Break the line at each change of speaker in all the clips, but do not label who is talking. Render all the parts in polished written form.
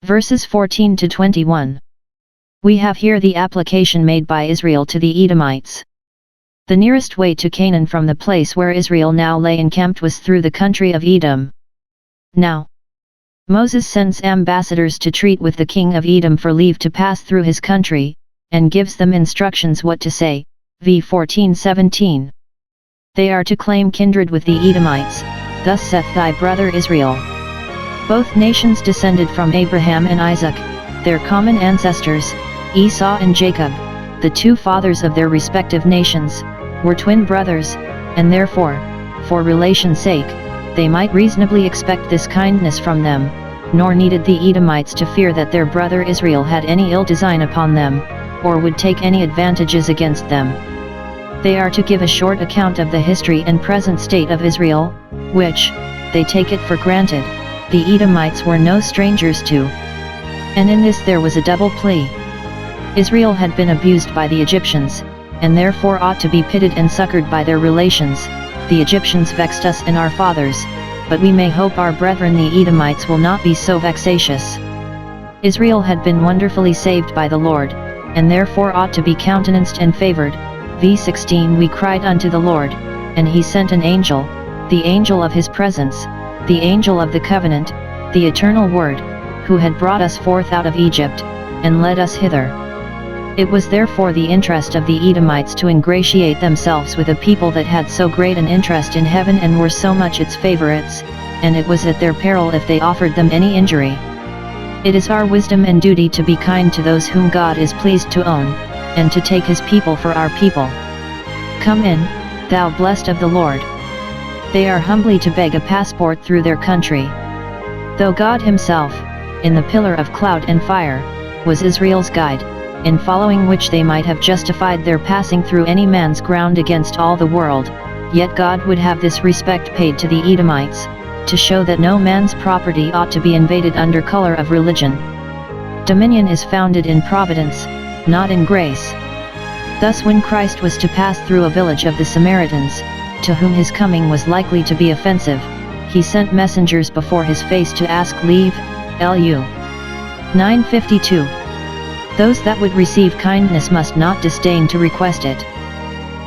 Verses 14 to 21. We have here the application made by Israel to the Edomites. The nearest way to Canaan from the place where Israel now lay encamped was through the country of Edom. Now, Moses sends ambassadors to treat with the king of Edom for leave to pass through his country, and gives them instructions what to say, v. 14:17. They are to claim kindred with the Edomites, thus saith thy brother Israel. Both nations descended from Abraham and Isaac, their common ancestors, Esau and Jacob, the two fathers of their respective nations, were twin brothers, and therefore, for relation's sake, they might reasonably expect this kindness from them, nor needed the Edomites to fear that their brother Israel had any ill design upon them, or would take any advantages against them. They are to give a short account of the history and present state of Israel, which, they take it for granted, the Edomites were no strangers to. And in this there was a double plea. Israel had been abused by the Egyptians, and therefore ought to be pitied and succored by their relations. The Egyptians vexed us and our fathers, but we may hope our brethren the Edomites will not be so vexatious. Israel had been wonderfully saved by the Lord, and therefore ought to be countenanced and favored. v. 16. We cried unto the Lord, and he sent an angel, the angel of his presence, the angel of the covenant, the eternal Word, who had brought us forth out of Egypt, and led us hither. It was therefore the interest of the Edomites to ingratiate themselves with a people that had so great an interest in heaven and were so much its favorites, and it was at their peril if they offered them any injury. It is our wisdom and duty to be kind to those whom God is pleased to own, and to take his people for our people. Come in, thou blessed of the Lord. They are humbly to beg a passport through their country. Though God himself, in the pillar of cloud and fire, was Israel's guide, in following which they might have justified their passing through any man's ground against all the world, yet God would have this respect paid to the Edomites, to show that no man's property ought to be invaded under color of religion. Dominion is founded in providence, not in grace. Thus when Christ was to pass through a village of the Samaritans, to whom his coming was likely to be offensive, he sent messengers before his face to ask leave, Lu 9:52. Those that would receive kindness must not disdain to request it.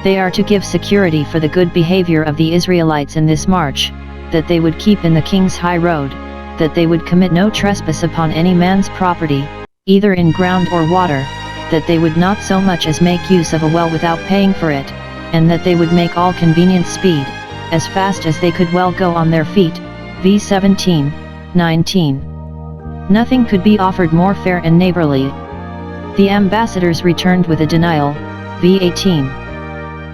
They are to give security for the good behavior of the Israelites in this march, that they would keep in the king's high road, that they would commit no trespass upon any man's property, either in ground or water, that they would not so much as make use of a well without paying for it, and that they would make all convenient speed, as fast as they could well go on their feet. v. 17:19. Nothing could be offered more fair and neighborly. The ambassadors returned with a denial. v. 18.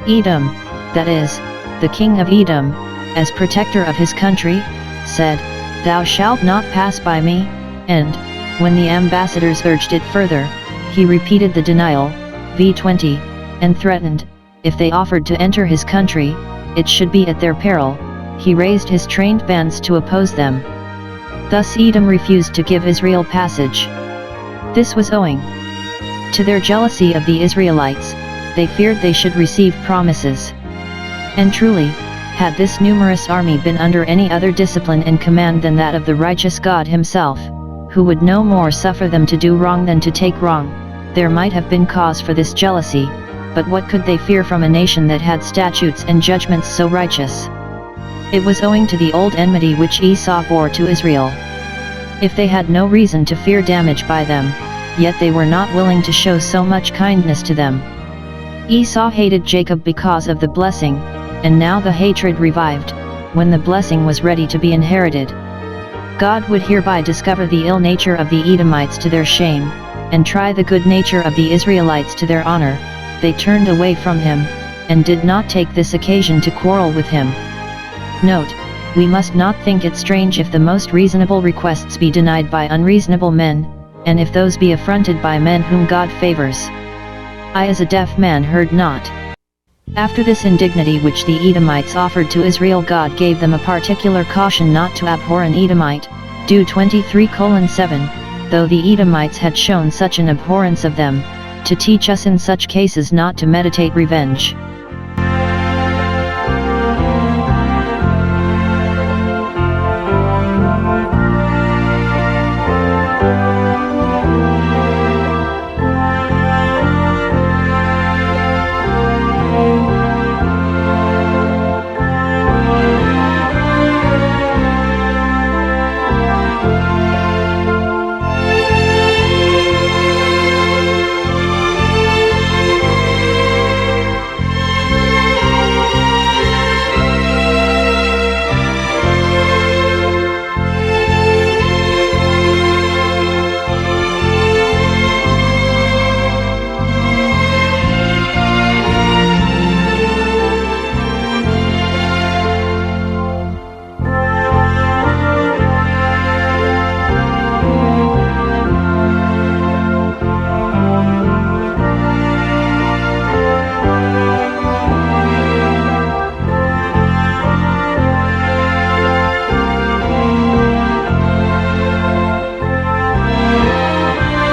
Edom, that is, the king of Edom, as protector of his country, said, Thou shalt not pass by me, and, when the ambassadors urged it further, he repeated the denial. v. 20, and threatened, if they offered to enter his country, it should be at their peril. He raised his trained bands to oppose them. Thus Edom refused to give Israel passage. This was owing to their jealousy of the Israelites. They feared they should receive promises. And truly, had this numerous army been under any other discipline and command than that of the righteous God himself, who would no more suffer them to do wrong than to take wrong, there might have been cause for this jealousy, but what could they fear from a nation that had statutes and judgments so righteous? It was owing to the old enmity which Esau bore to Israel. If they had no reason to fear damage by them, yet they were not willing to show so much kindness to them. Esau hated Jacob because of the blessing, and now the hatred revived, when the blessing was ready to be inherited. God would hereby discover the ill nature of the Edomites to their shame, and try the good nature of the Israelites to their honor. They turned away from him, and did not take this occasion to quarrel with him. Note, we must not think it strange if the most reasonable requests be denied by unreasonable men, and if those be affronted by men whom God favors. I as a deaf man heard not. After this indignity which the Edomites offered to Israel, God gave them a particular caution not to abhor an Edomite, Deut 23:7, though the Edomites had shown such an abhorrence of them, to teach us in such cases not to meditate revenge.